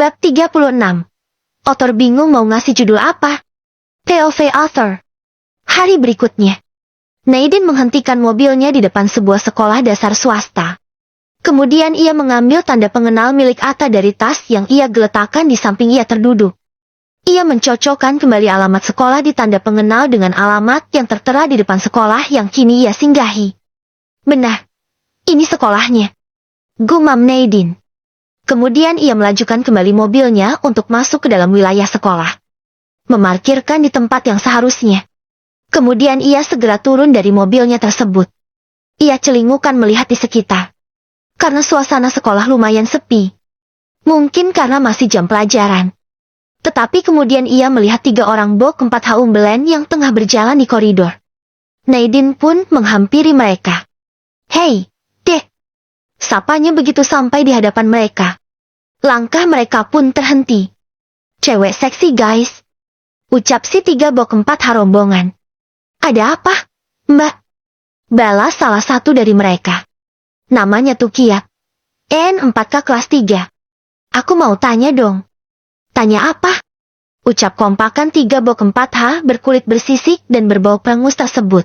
Bab 36. Author bingung mau ngasih judul apa. POV Author. Hari berikutnya, Nadine menghentikan mobilnya di depan sebuah sekolah dasar swasta. Kemudian ia mengambil tanda pengenal milik Atta dari tas yang ia geletakkan di samping ia terduduk. Ia mencocokkan kembali alamat sekolah di tanda pengenal dengan alamat yang tertera di depan sekolah yang kini ia singgahi. Benar, ini sekolahnya, gumam Nadine. Kemudian ia melajukan kembali mobilnya untuk masuk ke dalam wilayah sekolah. Memarkirkan di tempat yang seharusnya. Kemudian ia segera turun dari mobilnya tersebut. Ia celingukan melihat di sekitar. Karena suasana sekolah lumayan sepi. Mungkin karena masih jam pelajaran. Tetapi kemudian ia melihat 3 orang bok 4 Haumbelen yang tengah berjalan di koridor. Nadine pun menghampiri mereka. "Hei, Dek!" Sapanya begitu sampai di hadapan mereka. Langkah mereka pun terhenti. "Cewek seksi guys," ucap si 3 bok 4 rombongan. "Ada apa, Mbak?" balas salah satu dari mereka. Namanya Tukiat. N4K kelas 3. "Aku mau tanya dong." "Tanya apa?" ucap kompakan 3 bok 4H berkulit bersisik dan berbau perengus tersebut.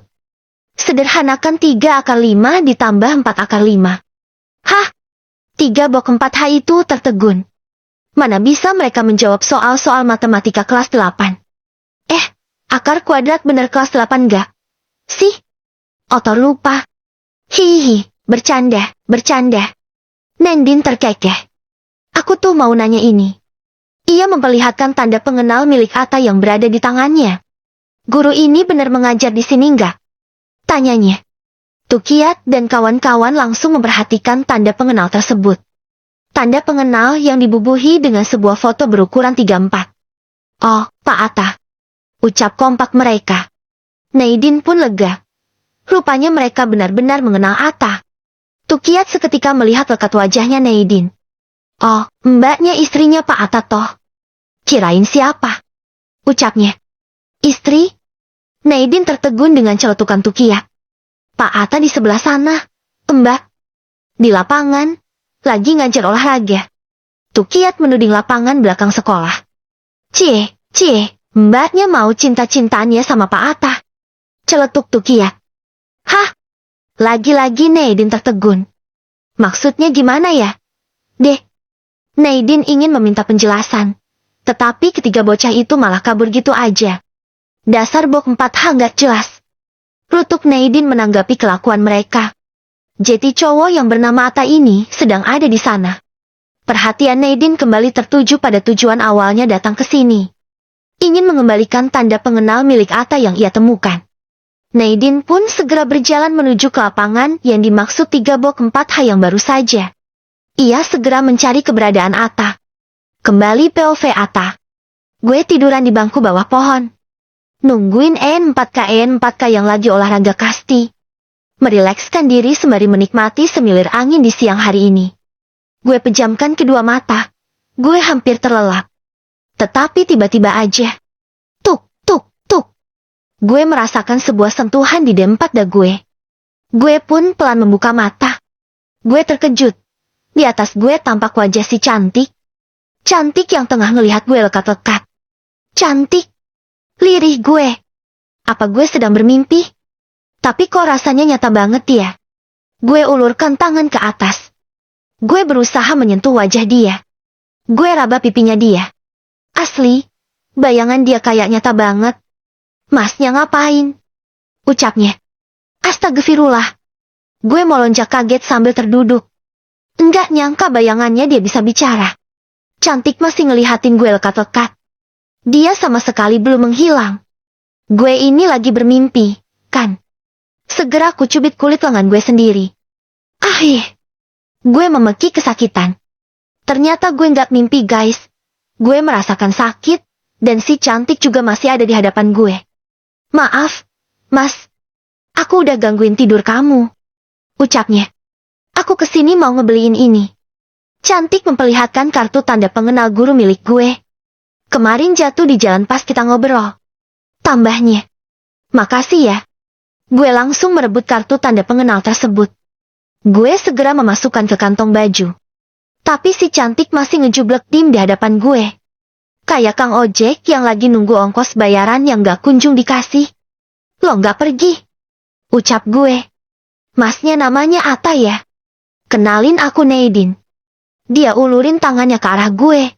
"Sederhanakan 3 akar 5 ditambah 4 akar 5. "Hah?" 3 bok 4H itu tertegun. Mana bisa mereka menjawab soal-soal matematika kelas 8. Akar kuadrat bener kelas 8 gak? Sih? Author lupa. Hihihi, bercanda. Nadine terkekeh. "Aku tuh mau nanya ini." Ia memperlihatkan tanda pengenal milik Atta yang berada di tangannya. "Guru ini benar mengajar di sini nggak?" tanyanya. Tukiat dan kawan-kawan langsung memperhatikan tanda pengenal tersebut. Tanda pengenal yang dibubuhi dengan sebuah foto berukuran 3x4. "Oh, Pak Atta," ucap kompak mereka. Nadine pun lega. Rupanya mereka benar-benar mengenal Atta. Tukiat seketika melihat lekat wajahnya Nadine. "Oh, mbaknya istrinya Pak Atta toh." "Kirain siapa?" ucapnya. "Istri?" Nadine tertegun dengan celetukan Tukiat. "Pak Atta di sebelah sana, Mbak. Di lapangan, lagi ngajar olahraga." Tukiat menuding lapangan belakang sekolah. Cie, mbaknya mau cinta-cintaannya sama Pak Atta," celetuk Tukiat. "Hah?" Lagi-lagi Nadine tertegun. "Maksudnya gimana ya, Dek?" Nadine ingin meminta penjelasan. Tetapi ketiga bocah itu malah kabur gitu aja. "Dasar bok 4H nggak jelas," rutuk Nadine menanggapi kelakuan mereka. Jeti cowok yang bernama Atta ini sedang ada di sana. Perhatian Nadine kembali tertuju pada tujuan awalnya datang ke sini. Ingin mengembalikan tanda pengenal milik Atta yang ia temukan. Nadine pun segera berjalan menuju ke lapangan yang dimaksud 3 bok 4H yang baru saja. Ia segera mencari keberadaan Atta. Kembali POV Atta. "Gue tiduran di bangku bawah pohon. Nungguin N4K yang lagi olahraga kasti. Merilekskan diri sembari menikmati semilir angin di siang hari ini. Gue pejamkan kedua mata. Gue hampir terlelap. Tetapi tiba-tiba aja. Tuk. Gue merasakan sebuah sentuhan di dempat dada gue. Gue pun pelan membuka mata. Gue terkejut. Di atas gue tampak wajah si cantik. Cantik yang tengah ngelihat gue lekat-lekat. Cantik. Lirih gue. Apa gue sedang bermimpi? Tapi kok rasanya nyata banget ya? Gue ulurkan tangan ke atas. Gue berusaha menyentuh wajah dia. Gue raba pipinya dia. Asli, bayangan dia kayak nyata banget. "Masnya ngapain?" ucapnya. Astagfirullah. Gue melonjak kaget sambil terduduk. Enggak nyangka bayangannya dia bisa bicara. Cantik masih ngelihatin gue lekat-lekat. Dia sama sekali belum menghilang. Gue ini lagi bermimpi, kan? Segera aku cubit kulit lengan gue sendiri. Gue memekik kesakitan. Ternyata gue nggak mimpi guys. Gue merasakan sakit, dan si cantik juga masih ada di hadapan gue. "Maaf, Mas. Aku udah gangguin tidur kamu," ucapnya. "Aku kesini mau ngebeliin ini." Cantik memperlihatkan kartu tanda pengenal guru milik gue. "Kemarin jatuh di jalan pas kita ngobrol," tambahnya. "Makasih ya." Gue langsung merebut kartu tanda pengenal tersebut. Gue segera memasukkan ke kantong baju. Tapi si cantik masih ngejublek dim di hadapan gue. Kayak Kang Ojek yang lagi nunggu ongkos bayaran yang gak kunjung dikasih. Lo gak pergi? Ucap gue. Masnya namanya Ata ya? Kenalin aku Neidin. Dia ulurin tangannya ke arah gue.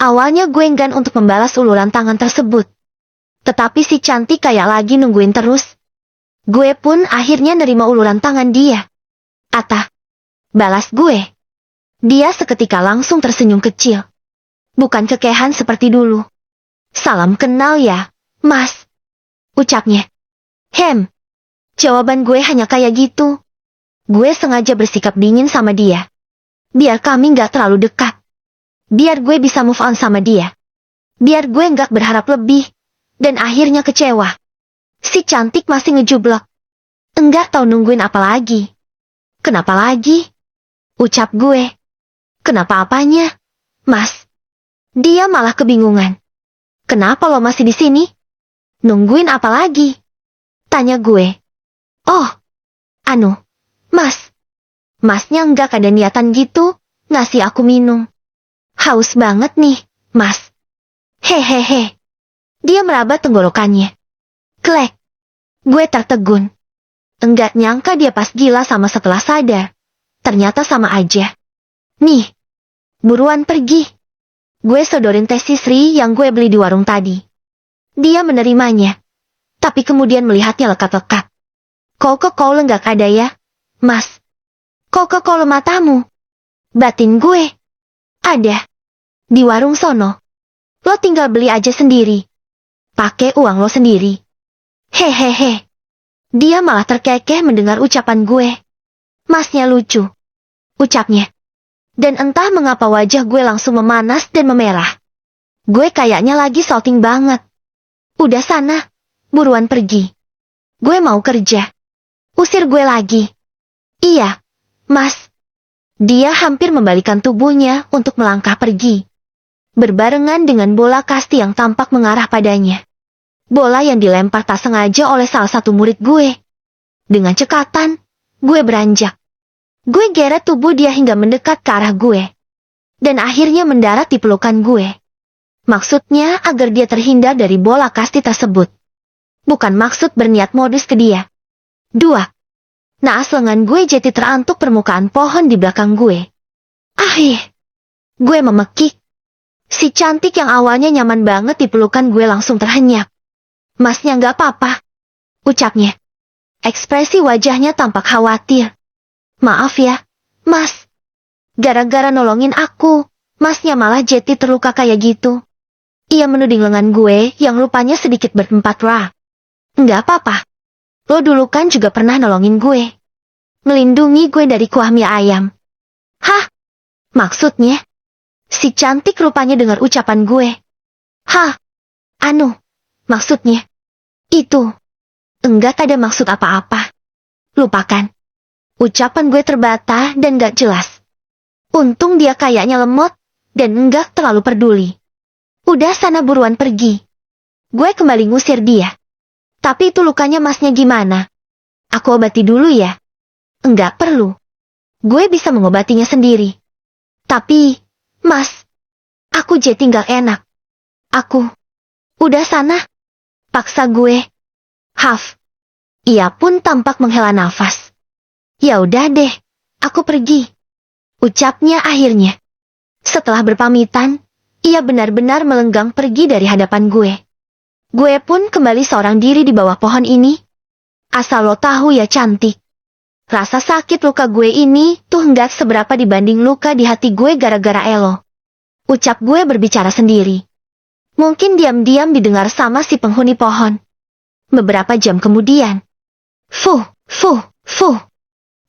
Awalnya gue enggan untuk membalas uluran tangan tersebut. Tetapi si cantik kayak lagi nungguin terus. Gue pun akhirnya nerima uluran tangan dia. Ata. Balas gue. Dia seketika langsung tersenyum kecil. Bukan kekehan seperti dulu. Salam kenal ya, Mas. Ucapnya. Jawaban gue hanya kayak gitu. Gue sengaja bersikap dingin sama dia. Biar kami gak terlalu dekat. Biar gue bisa move on sama dia. Biar gue gak berharap lebih. Dan akhirnya kecewa. Si cantik masih ngejublok. Enggak tahu nungguin apa lagi. Kenapa lagi? Ucap gue. Kenapa apanya, Mas? Dia malah kebingungan. Kenapa lo masih di sini? Nungguin apa lagi? Tanya gue. Oh, Mas. Masnya enggak ada niatan gitu, ngasih aku minum. Haus banget nih, Mas. Hehehe. Dia meraba tenggorokannya. Klek. Gue tertegun. Enggak nyangka dia pas gila sama setelah sadar. Ternyata sama aja. Nih. Buruan pergi. Gue sodorin teh Sri yang gue beli di warung tadi. Dia menerimanya. Tapi kemudian melihatnya lekat-lekat. Coca-Cola enggak ada ya, Mas? Coca-Cola matamu. Batin gue. Ada. Di warung sono. Lo tinggal beli aja sendiri. Pakai uang lo sendiri. Hehehe. Dia malah terkekeh mendengar ucapan gue. Masnya lucu. Ucapnya. Dan entah mengapa wajah gue langsung memanas dan memerah. Gue kayaknya lagi salting banget. Udah sana. Buruan pergi. Gue mau kerja. Usir gue lagi. Iya, Mas. Dia hampir membalikan tubuhnya untuk melangkah pergi. Berbarengan dengan bola kasti yang tampak mengarah padanya. Bola yang dilempar tak sengaja oleh salah satu murid gue. Dengan cekatan, gue beranjak. Gue geret tubuh dia hingga mendekat ke arah gue. Dan akhirnya mendarat di pelukan gue. Maksudnya agar dia terhindar dari bola kasti tersebut. Bukan maksud berniat modus ke dia. 2. Naas lengan gue jadi terantuk permukaan pohon di belakang gue. Gue memekik. Si cantik yang awalnya nyaman banget di pelukan gue langsung terhenyak. Masnya gak apa-apa. Ucapnya. Ekspresi wajahnya tampak khawatir. Maaf ya, Mas. Gara-gara nolongin aku, Masnya malah jadi terluka kayak gitu. Ia menuding lengan gue yang rupanya sedikit bertempat ra. Enggak apa-apa. Lo dulu kan juga pernah nolongin gue. Melindungi gue dari kuah mie ayam. Hah? Maksudnya? Si cantik rupanya dengar ucapan gue. Hah? Maksudnya? Itu. Enggak ada maksud apa-apa. Lupakan. Ucapan gue terbata dan gak jelas. Untung dia kayaknya lemot dan enggak terlalu peduli. Udah sana buruan pergi. Gue kembali ngusir dia. Tapi itu lukanya Masnya gimana? Aku obati dulu ya. Enggak perlu. Gue bisa mengobatinya sendiri. Tapi, Mas, aku jadi gak enak. Udah sana. Paksa gue. Haf. Ia pun tampak menghela nafas. Ya udah deh, aku pergi. Ucapnya akhirnya. Setelah berpamitan, ia benar-benar melenggang pergi dari hadapan gue. Gue pun kembali seorang diri di bawah pohon ini. Asal lo tahu ya cantik. Rasa sakit luka gue ini tuh nggak seberapa dibanding luka di hati gue gara-gara elo. Ucap gue berbicara sendiri. Mungkin diam-diam didengar sama si penghuni pohon. Beberapa jam kemudian. Fuh.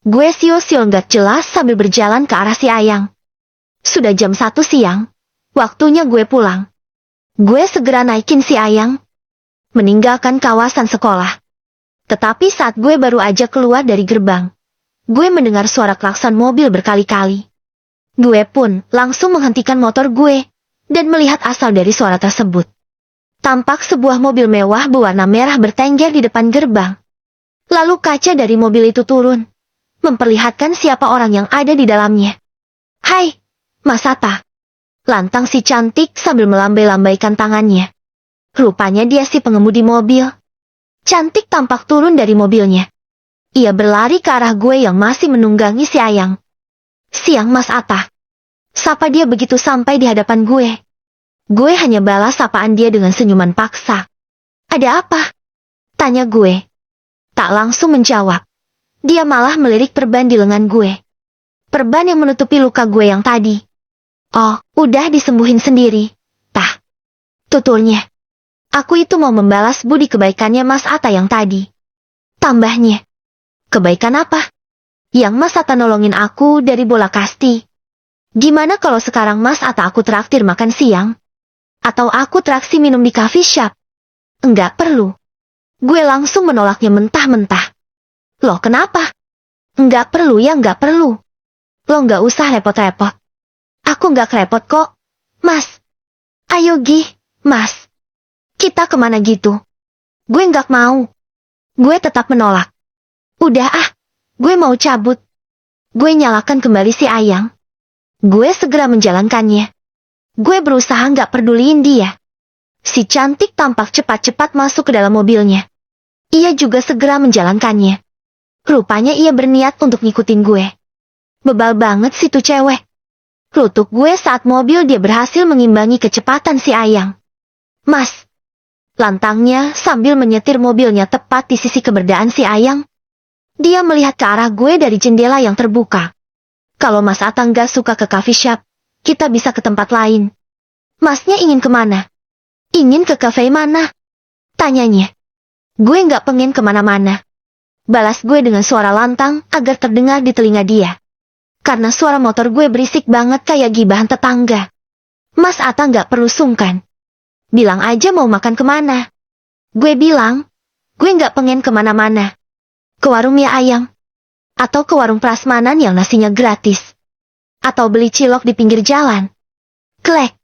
Gue siul-siul nggak jelas sambil berjalan ke arah si Ayang. Sudah jam 1 siang. Waktunya gue pulang. Gue segera naikin si Ayang. Meninggalkan kawasan sekolah. Tetapi saat gue baru aja keluar dari gerbang, gue mendengar suara klakson mobil berkali-kali. Gue pun langsung menghentikan motor gue dan melihat asal dari suara tersebut. Tampak sebuah mobil mewah berwarna merah bertengger di depan gerbang. Lalu kaca dari mobil itu turun, memperlihatkan siapa orang yang ada di dalamnya. Hai, Mas Atta. Lantang si cantik sambil melambai-lambaikan tangannya. Rupanya dia si pengemudi mobil. Cantik tampak turun dari mobilnya. Ia berlari ke arah gue yang masih menunggangi si Ayang. Siang Mas Atta. Sapa dia begitu sampai di hadapan gue. Gue hanya balas sapaan dia dengan senyuman paksa. Ada apa? Tanya gue. Tak langsung menjawab. Dia malah melirik perban di lengan gue. Perban yang menutupi luka gue yang tadi. Oh, udah disembuhin sendiri. Tah. Tuturnya. Aku itu mau membalas budi kebaikannya Mas Atta yang tadi. Tambahnya. Kebaikan apa? Yang Mas Atta nolongin aku dari bola kasti. Gimana kalau sekarang Mas Atta aku traktir makan siang? Atau aku traksi minum di coffee shop? Enggak perlu. Gue langsung menolaknya mentah-mentah. Loh kenapa? Enggak perlu ya enggak perlu. Lo enggak usah repot-repot. Aku nggak repot kok, Mas. Ayo Mas. Kita kemana gitu? Gue nggak mau. Gue tetap menolak. Udah gue mau cabut. Gue nyalakan kembali si Ayang. Gue segera menjalankannya. Gue berusaha nggak peduliin dia. Si cantik tampak cepat-cepat masuk ke dalam mobilnya. Ia juga segera menjalankannya. Rupanya ia berniat untuk ngikutin gue. Bebal banget sih tuh cewek. Kerutuk gue saat mobil dia berhasil mengimbangi kecepatan si Ayang. Mas. Lantangnya sambil menyetir mobilnya tepat di sisi keberadaan si Ayang. Dia melihat ke arah gue dari jendela yang terbuka. Kalau Mas Atta nggak suka ke coffee shop, kita bisa ke tempat lain. Masnya ingin kemana? Ingin ke cafe mana? Tanyanya. Gue nggak pengen kemana-mana. Balas gue dengan suara lantang agar terdengar di telinga dia. Karena suara motor gue berisik banget kayak gibahan tetangga. Mas Atta nggak perlu sungkan. Bilang aja mau makan kemana. Gue bilang, gue nggak pengen kemana-mana. Ke warung mie ayam. Atau ke warung prasmanan yang nasinya gratis. Atau beli cilok di pinggir jalan. Klek.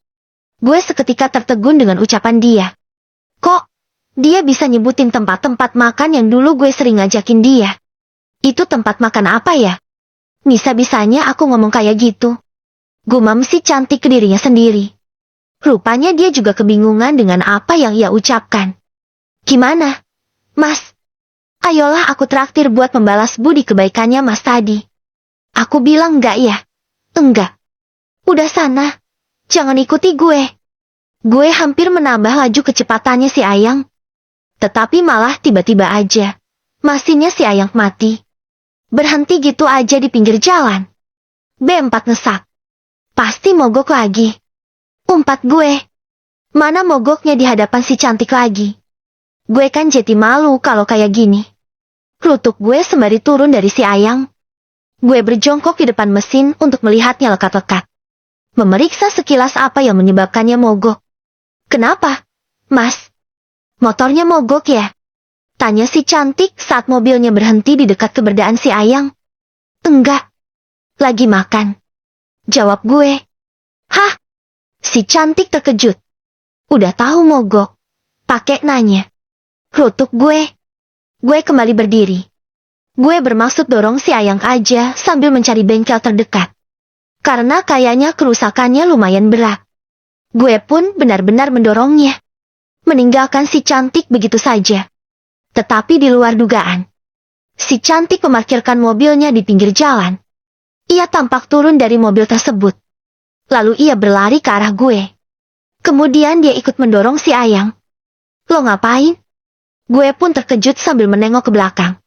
Gue seketika tertegun dengan ucapan dia. Kok, dia bisa nyebutin tempat-tempat makan yang dulu gue sering ngajakin dia. Itu tempat makan apa ya? Bisa-bisanya aku ngomong kayak gitu. Gumam si cantik ke dirinya sendiri. Rupanya dia juga kebingungan dengan apa yang ia ucapkan. Gimana? Mas? Ayolah aku traktir buat membalas budi kebaikannya Mas tadi. Aku bilang enggak ya? Enggak. Udah sana. Jangan ikuti gue. Gue hampir menambah laju kecepatannya si Ayang. Tetapi malah tiba-tiba aja. Mesinnya si Ayang mati. Berhenti gitu aja di pinggir jalan. B4 ngesak. Pasti mogok lagi. Umpat gue. Mana mogoknya di hadapan si cantik lagi. Gue kan jadi malu kalau kayak gini. Kerutuk gue sembari turun dari si Ayang. Gue berjongkok di depan mesin untuk melihatnya lekat-lekat. Memeriksa sekilas apa yang menyebabkannya mogok. Kenapa? Mas? Motornya mogok ya? Tanya si cantik saat mobilnya berhenti di dekat keberadaan si Ayang. Enggak. Lagi makan. Jawab gue. Hah? Si cantik terkejut. Udah tahu mogok. Pakai nanya. Kerutuk gue. Gue kembali berdiri. Gue bermaksud dorong si Ayang aja sambil mencari bengkel terdekat. Karena kayaknya kerusakannya lumayan berat. Gue pun benar-benar mendorongnya. Meninggalkan si cantik begitu saja. Tetapi di luar dugaan. Si cantik memarkirkan mobilnya di pinggir jalan. Ia tampak turun dari mobil tersebut. Lalu ia berlari ke arah gue. Kemudian dia ikut mendorong si Ayang. Lo ngapain? Gue pun terkejut sambil menengok ke belakang.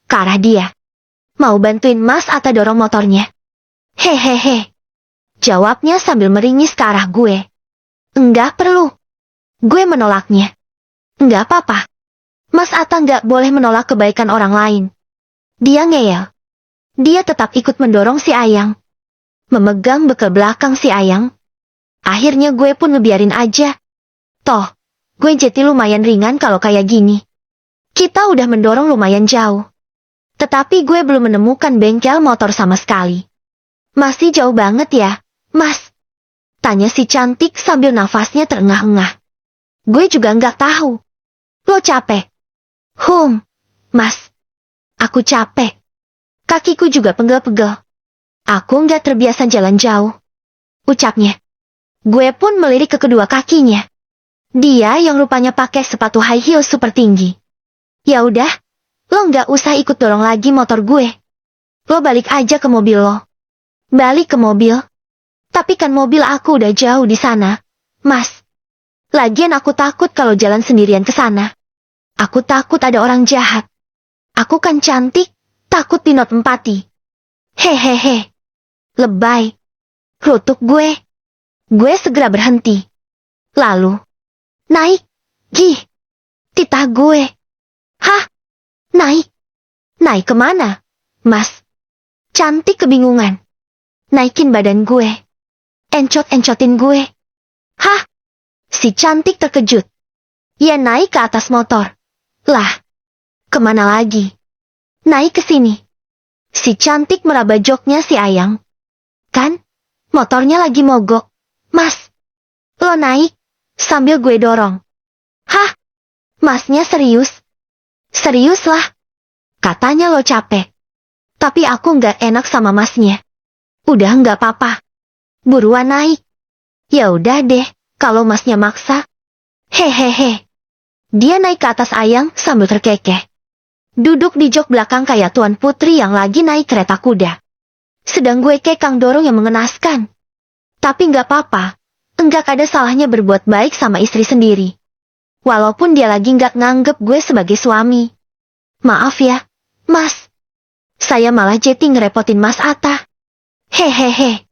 Ke arah dia. Mau bantuin Mas Atta dorong motornya? Hehehe. Jawabnya sambil meringis ke arah gue. Enggak perlu. Gue menolaknya. Enggak apa-apa. Mas Atta nggak boleh menolak kebaikan orang lain. Dia ngeyel. Dia tetap ikut mendorong si Ayang. Memegang bekal belakang si Ayang. Akhirnya gue pun ngebiarin aja. Toh, gue jadi lumayan ringan kalau kayak gini. Kita udah mendorong lumayan jauh. Tetapi gue belum menemukan bengkel motor sama sekali. Masih jauh banget ya, Mas? Tanya si cantik sambil nafasnya terengah-engah. Gue juga nggak tahu. Lo capek? Mas. Aku capek. Kakiku juga pegel-pegel. Aku nggak terbiasa jalan jauh. ucapnya. Gue pun melirik ke kedua kakinya. Dia yang rupanya pakai sepatu high heels super tinggi. Ya udah, lo nggak usah ikut dorong lagi motor gue. Lo balik aja ke mobil lo. Balik ke mobil? Tapi kan mobil aku udah jauh di sana, Mas. Lagian aku takut kalau jalan sendirian ke sana. Aku takut ada orang jahat. Aku kan cantik, takut di not empati. Hehehe. Lebay. Rutuk gue. Gue segera berhenti. Lalu, naik. Gih. Titah gue. Hah? Naik? Naik kemana, Mas? Cantik kebingungan. Naikin badan gue. Encot-encotin gue. Hah? Si cantik terkejut. Ia naik ke atas motor. Lah. Kemana lagi? Naik ke sini. Si cantik meraba joknya si Ayang. Kan? Motornya lagi mogok. Mas. Lo naik. Sambil gue dorong. Hah? Masnya serius? Serius lah. Katanya lo capek. Tapi aku nggak enak sama masnya. Udah nggak apa-apa. Buruan naik. Ya udah deh, kalau masnya maksa. Hehehe. Dia naik ke atas Ayang sambil terkekeh. Duduk di jok belakang kayak Tuan Putri yang lagi naik kereta kuda. Sedang gue kekang dorong yang mengenaskan. Tapi nggak apa-apa. Enggak ada salahnya berbuat baik sama istri sendiri. Walaupun dia lagi nggak nganggep gue sebagai suami. Maaf ya, Mas. Saya malah jadi ngerepotin Mas Atta. Hehehe.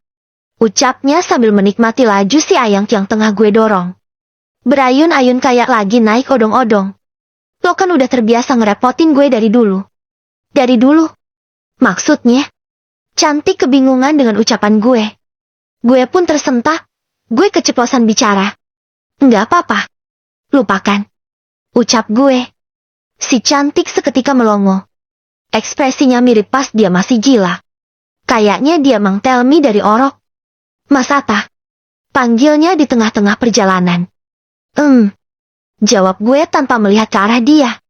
Ucapnya sambil menikmati laju si Ayang yang tengah gue dorong. Berayun-ayun kayak lagi naik odong-odong. Lo kan udah terbiasa ngerepotin gue dari dulu. Dari dulu? Maksudnya? Cantik kebingungan dengan ucapan gue. Gue pun tersentak. Gue keceplosan bicara. Nggak apa-apa. Lupakan. Ucap gue. Si cantik seketika melongo. Ekspresinya mirip pas dia masih gila. Kayaknya dia Mang Telmi dari Orok. Mas Atta. Panggilnya di tengah-tengah perjalanan. Jawab gue tanpa melihat ke arah dia.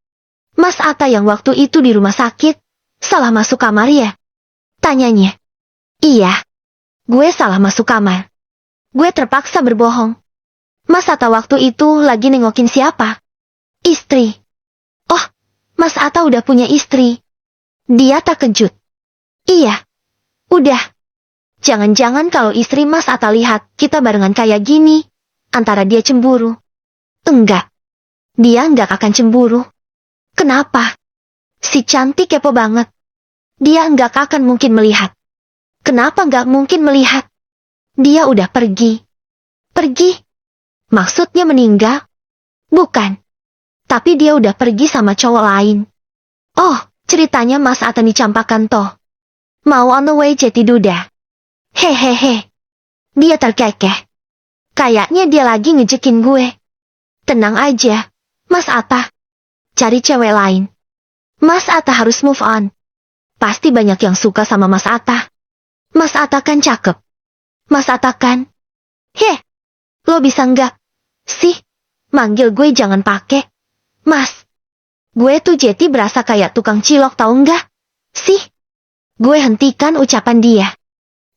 Mas Atta yang waktu itu di rumah sakit, salah masuk kamar ya? Tanyanya. Iya. Gue salah masuk kamar. Gue terpaksa berbohong. Mas Atta waktu itu lagi nengokin siapa? Istri. Oh, Mas Atta udah punya istri. Dia terkejut. Iya. Udah. Jangan-jangan kalau istri Mas Atta lihat kita barengan kayak gini, antara dia cemburu. Enggak. Dia enggak akan cemburu. Kenapa? Si cantik kepo banget. Dia enggak akan mungkin melihat. Kenapa enggak mungkin melihat? Dia udah pergi. Pergi? Maksudnya meninggal? Bukan. Tapi dia udah pergi sama cowok lain. Oh, ceritanya Mas Atta dicampakan toh. Mau on the way jadi duda. Hehehe. Dia terkekeh. Kayaknya dia lagi ngejekin gue. Tenang aja, Mas Atta. Cari cewek lain. Mas Atta harus move on. Pasti banyak yang suka sama Mas Atta. Mas Atta kan cakep. Mas Atta kan? Heh. Lo bisa nggak sih manggil gue jangan pakai Mas. Gue tuh jadi berasa kayak tukang cilok tau nggak sih? Gue hentikan ucapan dia.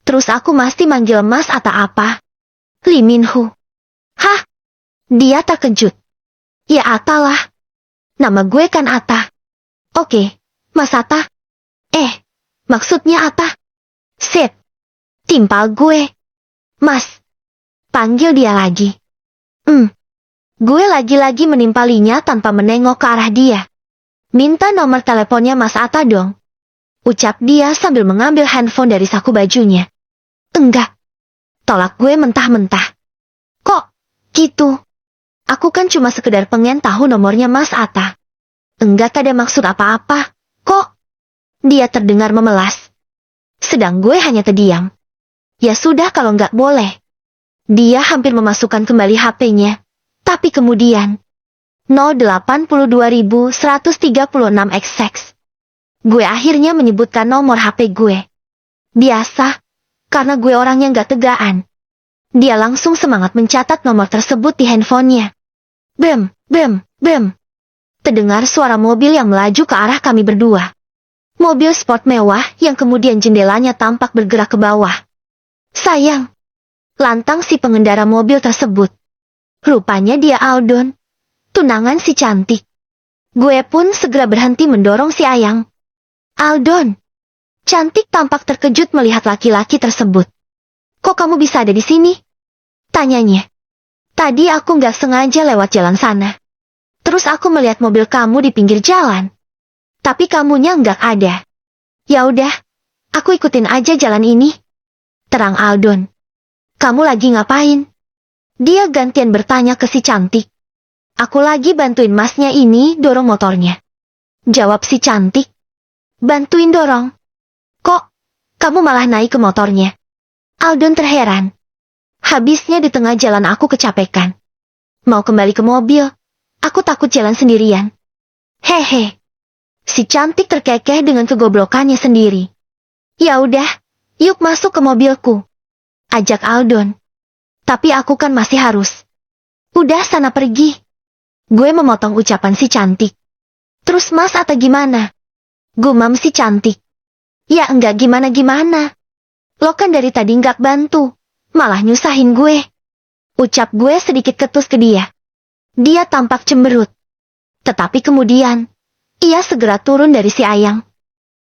Terus aku mesti manggil Mas Atta apa? Lee Min Ho. Hah? Dia terkejut. Ya Atta lah. Nama gue kan Atta. Oke, Mas Atta. Maksudnya Atta. Sip. Timpal gue. Mas. Panggil dia lagi. Gue lagi-lagi menimpalinya tanpa menengok ke arah dia. Minta nomor teleponnya Mas Atta dong. Ucap dia sambil mengambil handphone dari saku bajunya. Enggak. Tolak gue mentah-mentah. Kok gitu? Aku kan cuma sekedar pengen tahu nomornya Mas Atta. Enggak ada maksud apa-apa. Kok? Dia terdengar memelas. Sedang gue hanya terdiam. Ya sudah kalau nggak boleh. Dia hampir memasukkan kembali HP-nya. Tapi kemudian 082136XX. Gue akhirnya menyebutkan nomor HP gue. Biasa, karena gue orangnya nggak tegaan. Dia langsung semangat mencatat nomor tersebut di handphonenya. Bem, bem, bem. Terdengar suara mobil yang melaju ke arah kami berdua. Mobil sport mewah yang kemudian jendelanya tampak bergerak ke bawah. Sayang. Lantang si pengendara mobil tersebut. Rupanya dia Aldon, tunangan si cantik. Gue pun segera berhenti mendorong si Ayang. Aldon. Cantik tampak terkejut melihat laki-laki tersebut. Kok kamu bisa ada di sini? Tanyanya. Tadi aku nggak sengaja lewat jalan sana. Terus aku melihat mobil kamu di pinggir jalan. Tapi kamunya nggak ada. Ya udah, aku ikutin aja jalan ini. Terang Aldon. Kamu lagi ngapain? Dia gantian bertanya ke si cantik. Aku lagi bantuin masnya ini dorong motornya. Jawab si cantik. Bantuin dorong? Kok, kamu malah naik ke motornya? Aldon terheran. Habisnya di tengah jalan aku kecapekan. Mau kembali ke mobil, aku takut jalan sendirian. Hehe. Si cantik terkekeh dengan kegoblokannya sendiri. Ya udah, yuk masuk ke mobilku. Ajak Aldon. Tapi aku kan masih harus. Udah sana pergi. Gue memotong ucapan si cantik. Terus mas atau gimana? Gumam si cantik. Ya enggak gimana-gimana. Lo kan dari tadi nggak bantu. Malah nyusahin gue. Ucap gue sedikit ketus ke dia. Dia tampak cemberut. Tetapi kemudian, ia segera turun dari si Ayang.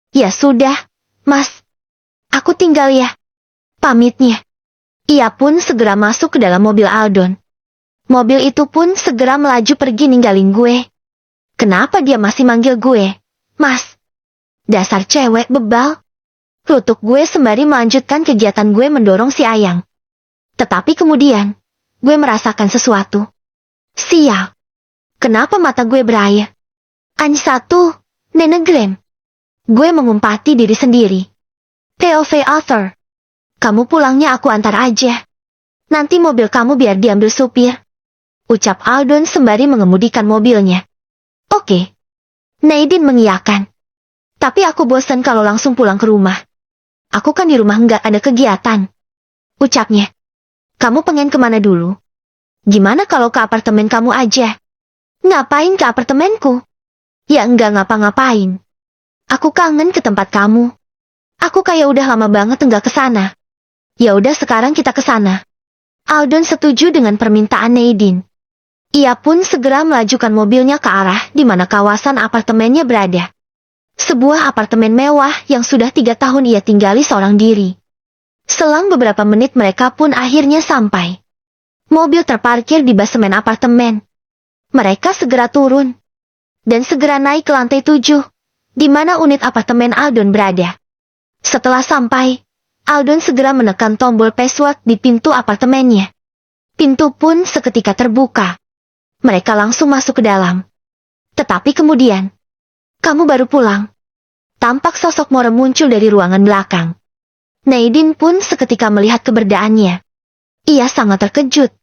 Ya sudah, mas. Aku tinggal ya. Pamitnya. Ia pun segera masuk ke dalam mobil Aldon. Mobil itu pun segera melaju pergi ninggalin gue. Kenapa dia masih manggil gue, mas? Dasar cewek bebal. Rutuk gue sembari melanjutkan kegiatan gue mendorong si Ayang. Tetapi kemudian, gue merasakan sesuatu. Sial. Kenapa mata gue berair? Satu, Nenegrem. Gue mengumpati diri sendiri. POV Author. Kamu pulangnya aku antar aja. Nanti mobil kamu biar diambil supir. Ucap Aldon sembari mengemudikan mobilnya. Oke. Naidin mengiyakan. Tapi aku bosan kalau langsung pulang ke rumah. Aku kan di rumah nggak ada kegiatan. Ucapnya. Kamu pengen kemana dulu? Gimana kalau ke apartemen kamu aja? Ngapain ke apartemenku? Ya enggak ngapa-ngapain. Aku kangen ke tempat kamu. Aku kayak udah lama banget enggak ke sana. Ya udah sekarang kita ke sana. Aldon setuju dengan permintaan Naidin. Ia pun segera melajukan mobilnya ke arah di mana kawasan apartemennya berada. Sebuah apartemen mewah yang sudah 3 tahun ia tinggali seorang diri. Selang beberapa menit mereka pun akhirnya sampai. Mobil terparkir di basemen apartemen. Mereka segera turun. Dan segera naik ke lantai 7, di mana unit apartemen Aldon berada. Setelah sampai, Aldon segera menekan tombol password di pintu apartemennya. Pintu pun seketika terbuka. Mereka langsung masuk ke dalam. Tetapi kemudian, kamu baru pulang. Tampak sosok More muncul dari ruangan belakang. Naidin pun seketika melihat keberadaannya. Ia sangat terkejut.